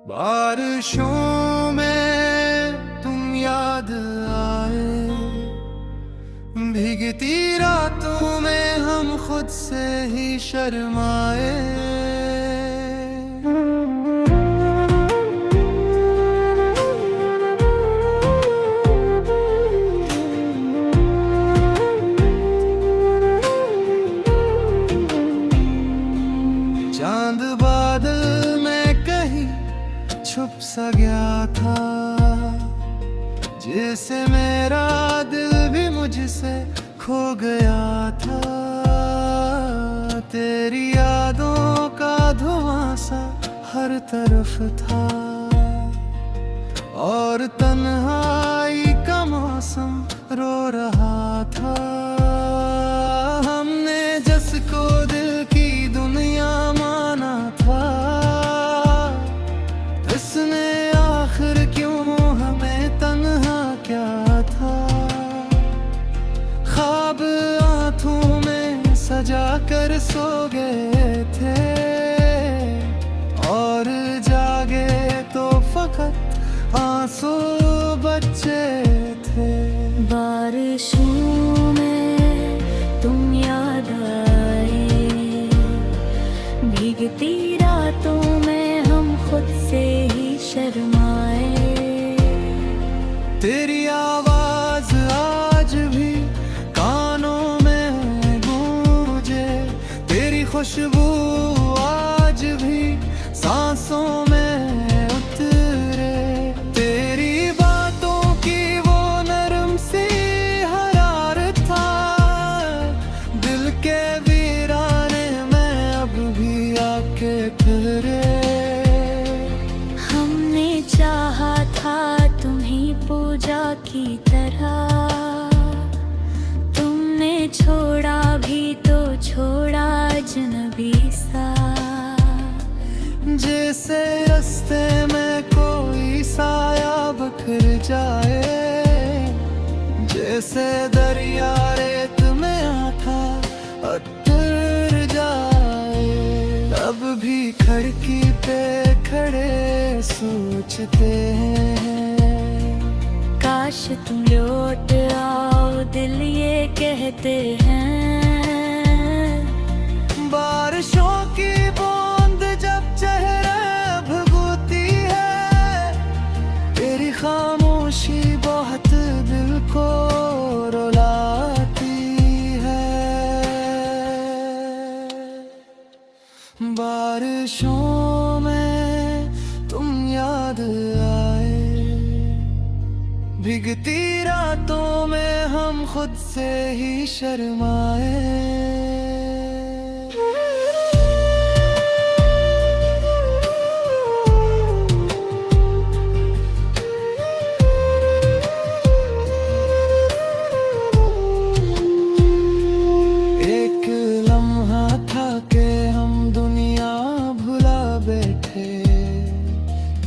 बारिशों में तुम याद आए, भीगती रातों में हम खुद से ही शर्माए। चांद बादल में कहीं छुप सा गया था, जैसे मेरा दिल भी मुझसे खो गया था। तेरी यादों का धुआं सा हर तरफ था, और तन्हाई का मौसम रो रहा था। हमने जिसको दिल की दुनिया माना था, इसने आखिर क्यों हमें तन्हा क्या था। ख्वाब आंखों में सजा कर सो गए थे, और जागे तो फकत आंसू बचे थे। बारिशों में तुम याद आए, भीगती रातों में हम खुद से ही शर्माए। तेरी आवाज आज भी कानों में गूंजे, तेरी खुशबू आज भी सांसों में उतरे। तेरी बातों की वो नरम सी हरारत था, दिल के वीराने में अब भी आके ठहरे। हमने चाहा था तुम्हें पूजा की तरह, तुमने छोड़ा भी तो छोड़ा अजनबी सा। जैसे रास्ते में कोई साया बिखर जाए, जैसे दरिया रेत में आथा उतर जाए। अब भी खिड़की पे खड़े सोचते हैं, काश तुम लौट आओ, दिल ये कहते हैं। बारिशों की बूंद जब चेहरे भीगती है, तेरी खामोशी बहुत दिल को रुलाती है। बारिशों में तुम याद आए, भीगती रातों में हम खुद से ही शर्माए।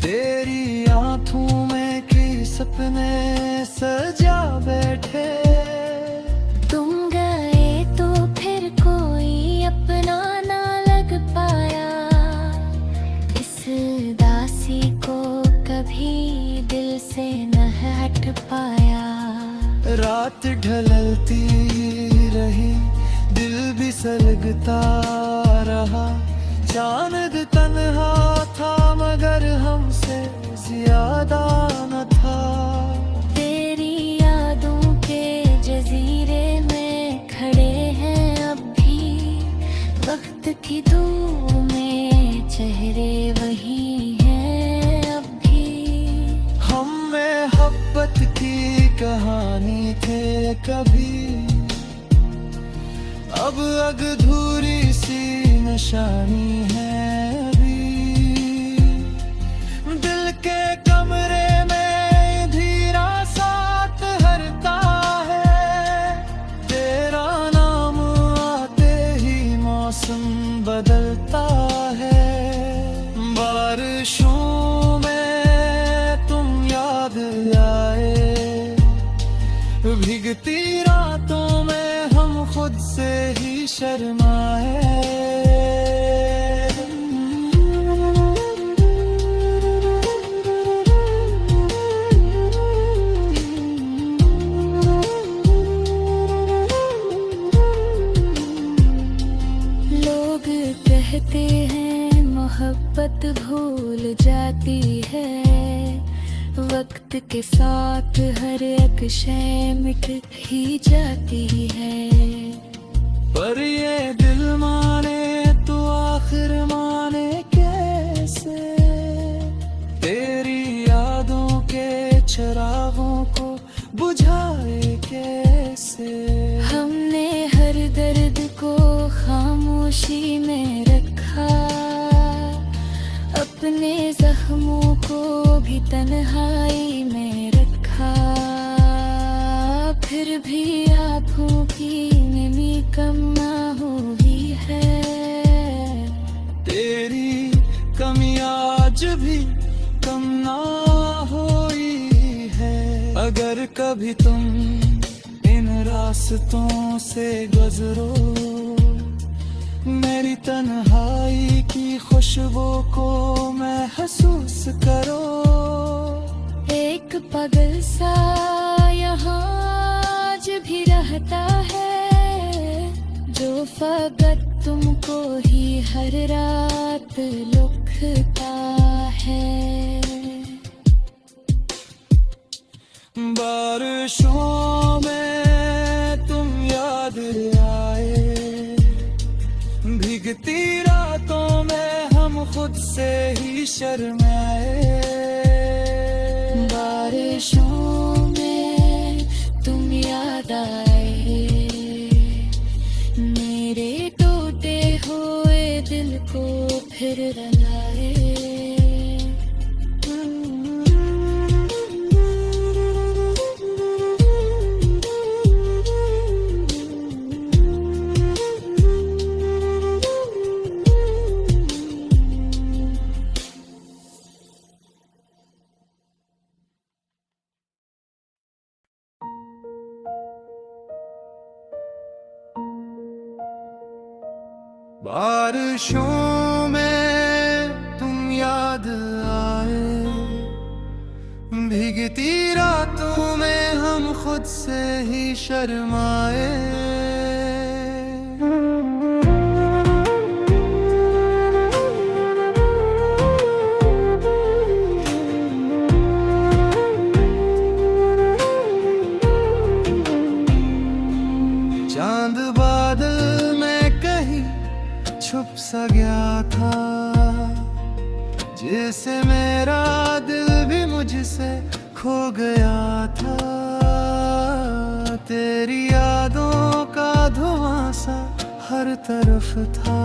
तेरी आंखों में की सपने सजा बैठे। तुम गए तो फिर कोई अपना ना लग पाया, इस दासी को कभी दिल से न हट पाया। रात ढलती रही, दिल भी सलगता रहा। चांद तन्हा था मगर हमसे ज्यादा न था। तेरी यादों के जजीरे में खड़े हैं अब भी, वक्त की धूप में चेहरे वही हैं अब भी। हम में मोहब्बत की कहानी थे कभी, अब अधूरी सी निशानी है अभी। दिल के कमरे में धीरा साथ हरता है, तेरा नाम आते ही मौसम बदलता है। बारिशों में तुम याद आए, भीगती रातों में हम खुद से ही शर्माए। कहते हैं मोहब्बत भूल जाती है, वक्त के साथ हर एक शय मिट ही जाती है। पर ये दिल माने तो आखिर माने कैसे, तेरी यादों के चिरागों को बुझाए कैसे। हमने हर दर्द को खामोशी में रखा, अपने जख्मों को भी तन्हाई में रखा, फिर भी आँखों की नमी कम ना हुई है। तेरी कमी आज भी कम ना हुई है। अगर कभी तुम इन रास्तों से गुजरो, मेरी तन्हाई की खुशबू को महसूस करो। एक पागल सा यहाँ आज भी रहता है, जो फकत तुमको ही हर रात लुकता है। बारिशों में तुम याद आए, भीगती रातों में हम खुद से ही शर्माए। बारिशों में तुम याद आए, मेरे टूटे हुए दिल को फिर रंगाए। बारिशों में तुम याद आए, भीगती रातों में हम खुद से ही शर्माए। चांद बादल में कहीं छुप सा गया था, जैसे मेरा दिल भी मुझसे खो गया था। तेरी यादों का धुआं सा हर तरफ था,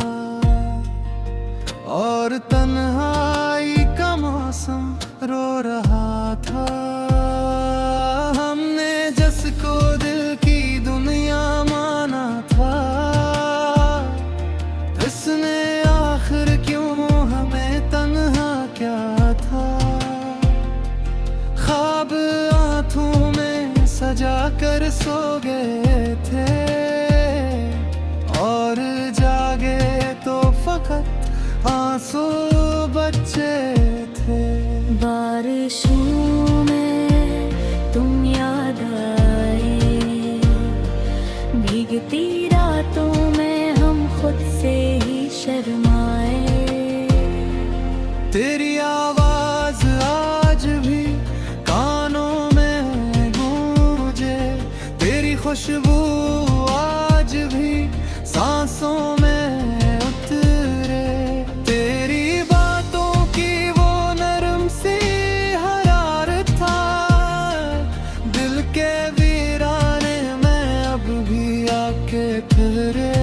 और तन्हाई का मौसम रो रहा था। हमने जिसको दिल की दुनिया माना था, इसने आखिर क्यों हमें तन्हा क्या था। ख्वाब आंखों में सजा कर सो गए थे, और जागे तो फकत आंसू बचे थे। बारिशों में तुम याद आए, भीगती रातों में हम खुद से ही शर्माए। तेरी आवाज आज भी कानों में गूंजे, तेरी खुशबू आज भी सांसों में उतरे। तेरी बातों की वो नरम सी हरारत था, दिल के वीराने में अब भी आके ठहरे।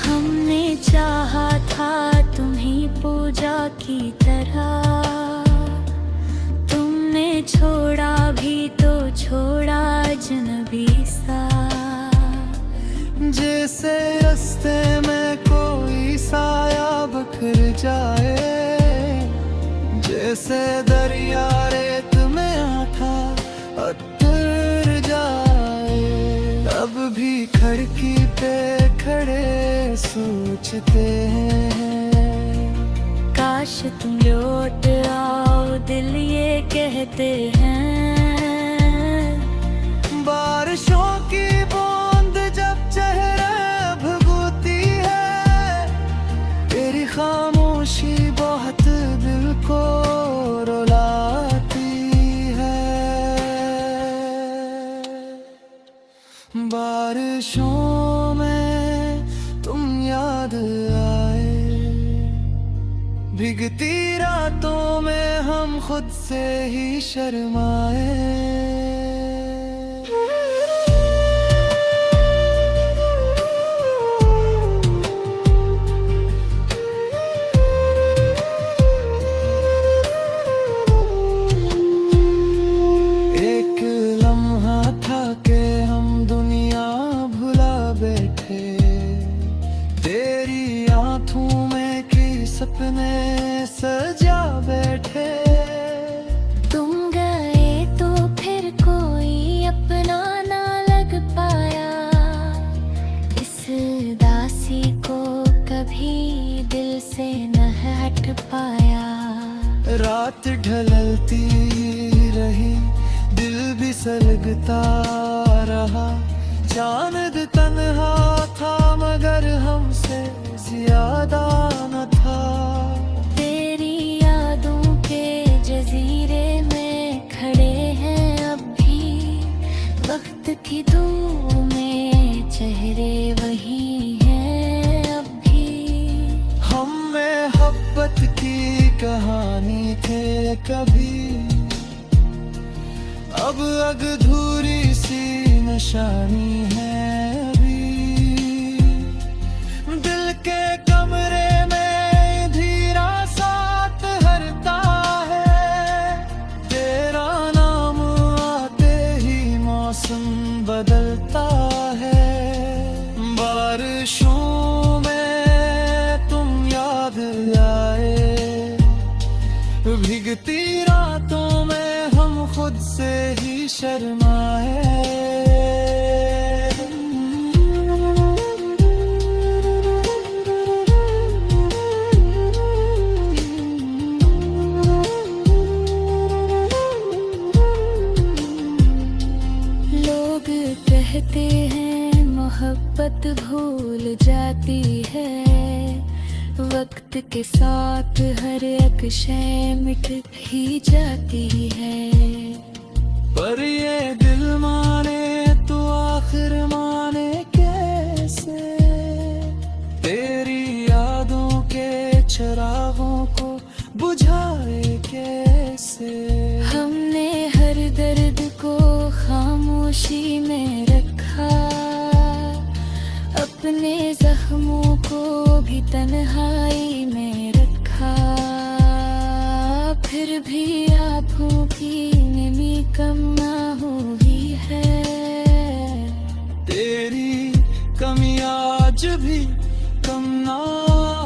हमने चाहा था तुम्हें पूजा की तरह, तुमने छोड़ा भी तो छोड़ा अजनबी सा। जैसे रास्ते में कोई साया बिखर जाए, जैसे दरिया रेत में आथा उतर जाए। अब भी खिड़की पे खड़े सोचते हैं, काश तुम लौट आओ, दिल ये कहते हैं। बारिशों की बूंद जब चेहरे भभूती है, याद आए। भीगती रातों में हम खुद से ही शर्माए। एक लम्हा था कि हम दुनिया भुला बैठे, तेरी आँखों में की सपने सजा बैठे। तुम गए तो फिर कोई अपना ना लग पाया, इस दासी को कभी दिल से न हट पाया। रात ढलती रही, दिल भी सलगता रहा, चांद तन्हा था मगर हमसे ज्यादा न था। तेरी यादों के जजीरे में खड़े हैं अब भी, वक्त की धूप में चेहरे वही हैं अब भी। हम में मोहब्बत की कहानी थे कभी, अब अधूरी सी निशानी है अभी। दिल के कमरे में धीरा साथ हरता है, तेरा नाम आते ही मौसम बदलता है। बारिशों में तुम याद आए, भीगती रातों में हम खुद से ही शर्माए। लोग कहते हैं मोहब्बत भूल जाती है, वक्त के साथ हर एक शय मिट ही जाती है। पर ये दिल माने तो आखिर माने कैसे, तेरी यादों के चिरागों को बुझाए कैसे। हमने हर दर्द को खामोशी में रखा, अपने जख्मों को भी तन्हाई में रखा। फिर भी आँखों की नमी कम ना हुई है, तेरी कमी आज भी कम ना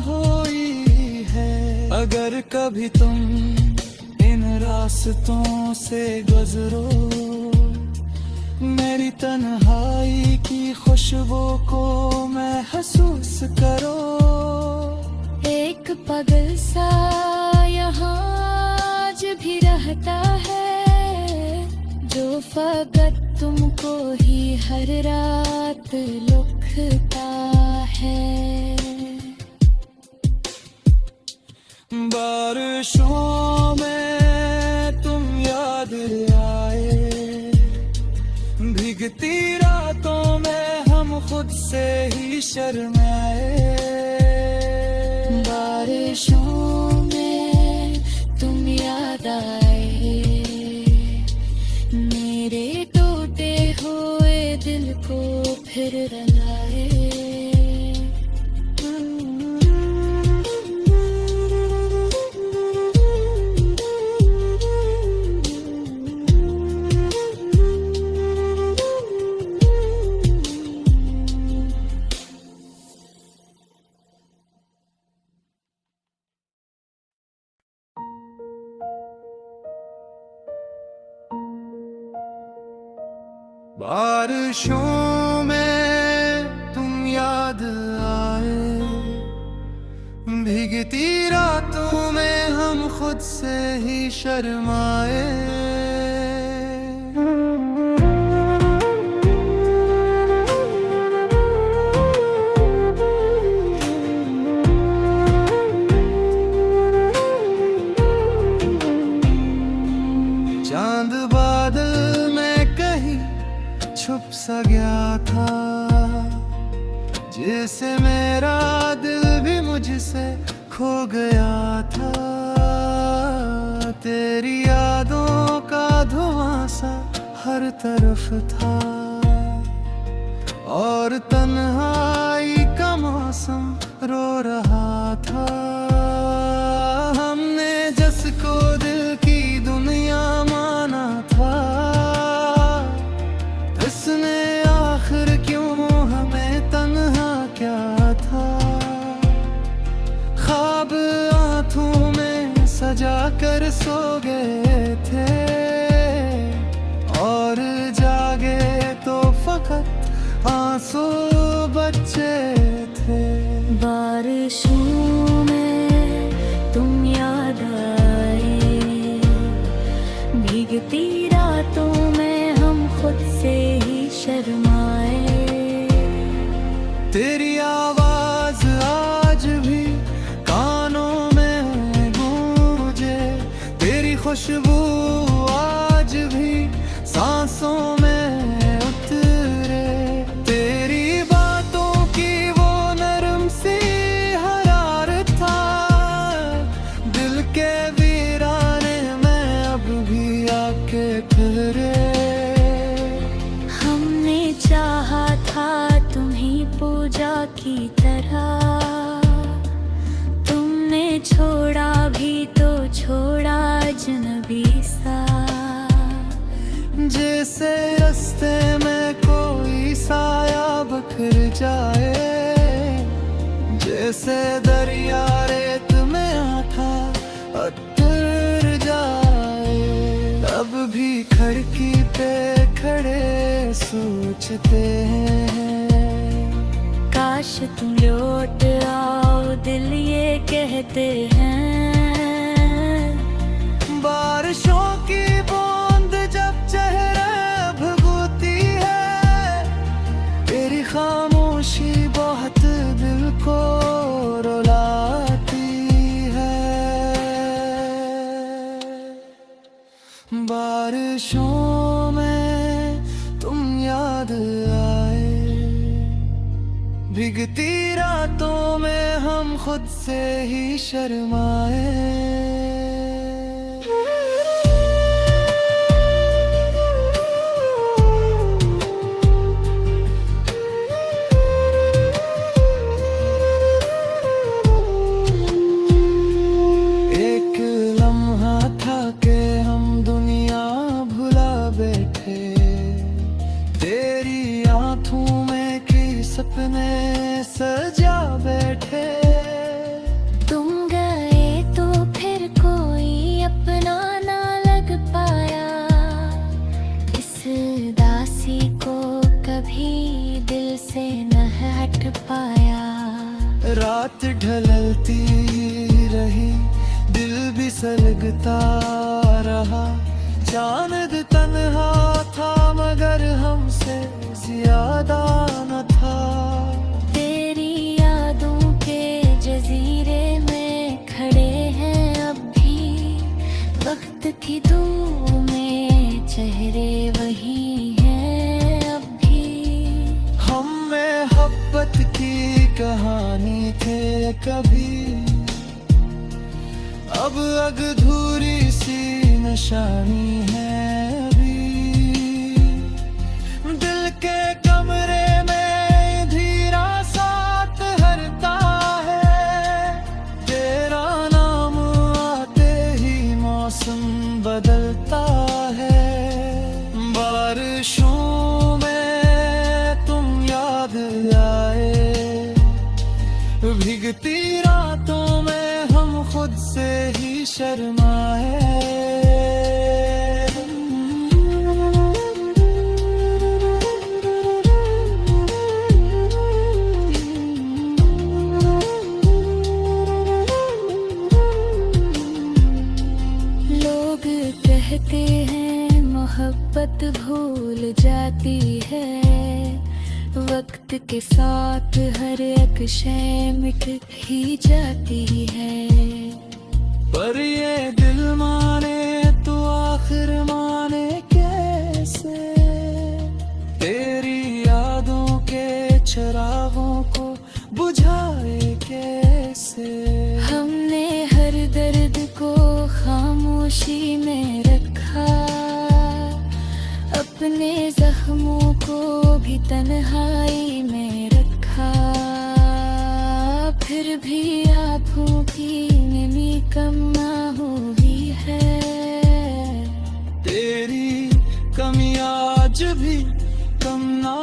हुई है। अगर कभी तुम इन रास्तों से गुजरो, मेरी तन्हाई की खुशबू को महसूस करो। एक पागल सा यहाँ आज भी रहता है, जो फकत तुमको ही हर रात लुकता है। बारिशों में तुम याद आए, भीगती रातों में हम खुद से ही शर्माए। बारिशों में तुम याद आए, मेरे टूटे हुए दिल को फिर रंगाए। बारिशों में तुम याद आए, भीगती रातों में हम खुद से ही शर्माए। चांद बादल में कहीं छुप सा गया था, जिसे मेरा दिल भी मुझसे खो गया था। तेरी यादों का धुआं सा हर तरफ था, और तन्हाई का मौसम रो रहा था। हमने जिसको दिल की दुनिया माना था, इसने आखिर क्यों हमें तन्हा क्या था। ख्वाब आँखों में सजा कर सो गए थे, और जागे तो फकत आंसू बच्चे थे। बारिशों में तुम याद आए, भीगती रातों में हम खुद से ही शर्माए। तेरी आवाज आज भी कानों में गूंजे, तेरी खुशबू आज भी सांसों में उतरे। तेरी बातों की वो नरम सी हरारत था, दिल के वीराने में अब भी आके ठहरे। हमने चाहा था तुम्हीं पूजा की तरह, तुमने छोड़ा भी तो छोड़ा अजनबी सा। जैसे रास्ते में कोई साया बखर जाए, जैसे दरिया रेत में आथा अतर जाए। अब भी खिड़की पे खड़े सोचते हैं, काश तुम लौट आओ दिल ये कहते हैं। बारिशों की बूंद जब चेहरे भगोती है, तेरी खामोशी बहुत दिल को रुलाती है। बारिशों में तुम याद आए, भीगती रातों में हम खुद से ही शर्माए। सपने सजा बैठे, तुम गए तो फिर कोई अपना ना लग पाया। इस दासी को कभी दिल से न हट पाया। रात ढलती रही, दिल भी सलगता रहा। चांद तन्हा था मगर हमसे ज्यादा न था। तेरी यादों के जजीरे में खड़े हैं अब भी, वक्त की धूप में चेहरे वही हैं अब भी। हम में मोहब्बत की कहानी थे कभी, अब अधूरी सी निशानी है अभी। दिल के कमरे में धीरा साथ हरता है, तेरा नाम आते ही मौसम बदलता है। बारिशों में तुम याद आए, भीगती रातों में हम खुद से ही शर्माए। लोग कहते हैं मोहब्बत भूल जाती है, वक्त के साथ हर एक शय मिट ही जाती है। पर ये दिल माने तो आखिर माने कैसे, तेरी यादों के चिरागों को बुझाए कैसे। हमने हर दर्द को खामोशी में रखा, अपने जख्मों को भी तन्हाई में रखा। फिर भी आँखों की नमी कम ना हुई है। तेरी कमी आज भी कम ना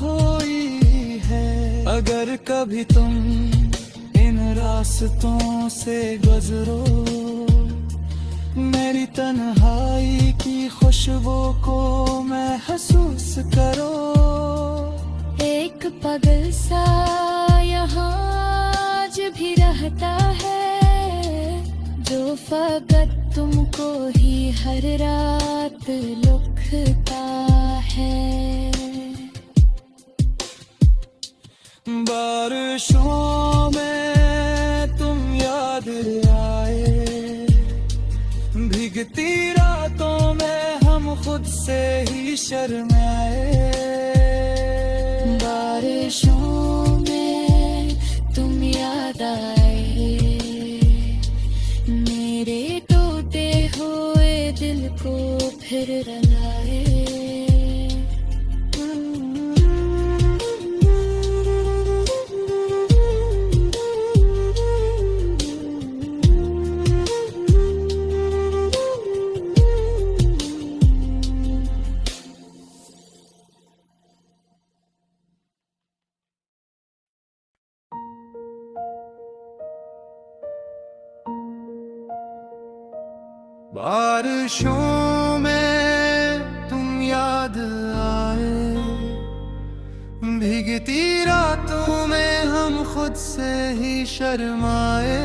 हुई है। अगर कभी तुम इन रास्तों से गुजरो, मेरी तन्हाई की खुशबू को महसूस करो। एक पागल सा यहाँ आज भी रहता है, जो फकत तुमको ही हर रात लुकता है। बारिशों में तुम याद आए, भीगती रातों में हम खुद से ही शर्माए। बारिशों में तुम याद आए, मेरे टूटे हुए दिल को फिर रंगाए। बारिशों में तुम याद आए, भीगती रातों में हम खुद से ही शर्माए।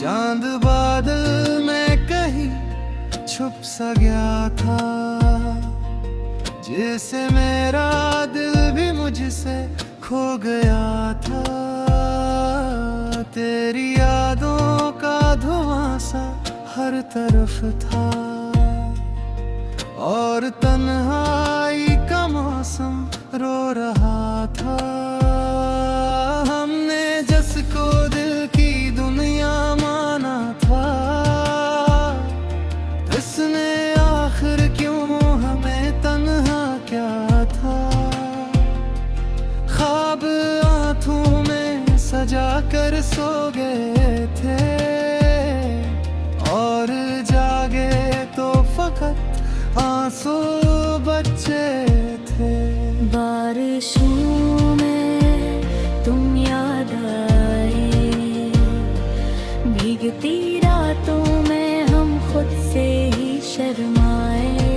चांद बादल में कहीं छुप सा गया था, जैसे मेरा दिल भी मुझसे खो गया था। तेरी यादों का धुआं सा हर तरफ था, और तन्हाई का मौसम रो रहा था। हमने जिसको दिल की दुनिया माना था, इसने आखिर क्यों हमें तन्हा क्या था। ख्वाब आँखों में सजा कर सो गए थे, और जागे तो फकत आंसू बचे थे। बारिशों में तुम याद आए, भीगती रातों में हम खुद से ही शर्माए।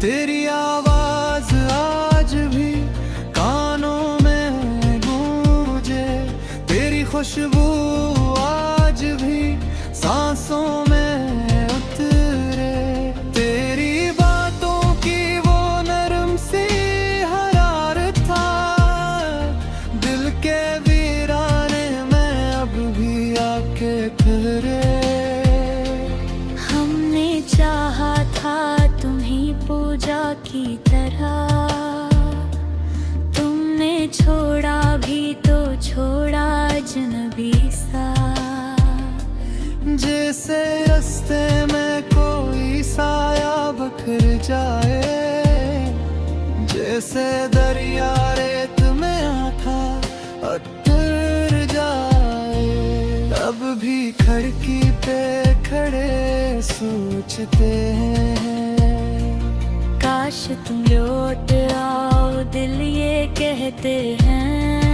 तेरी आवाज आज भी कानों में गूंजे, तेरी खुशबू आज भी सांसों में उतरे। तेरी बातों की वो नरम सी हरारत था, दिल के वीराने में अब भी आके ठहरे। हमने चाहा था तुम्हीं पूजा की तरह, तुमने छोड़ा भी तो छोड़ा अजनबी सा। जैसे रास्ते में कोई साया बखर जाए, जैसे दरिया रेत में आथा अतर जाए। अब भी खिड़की पे खड़े सोचते हैं, काश तुम लौट आओ दिल ये कहते हैं।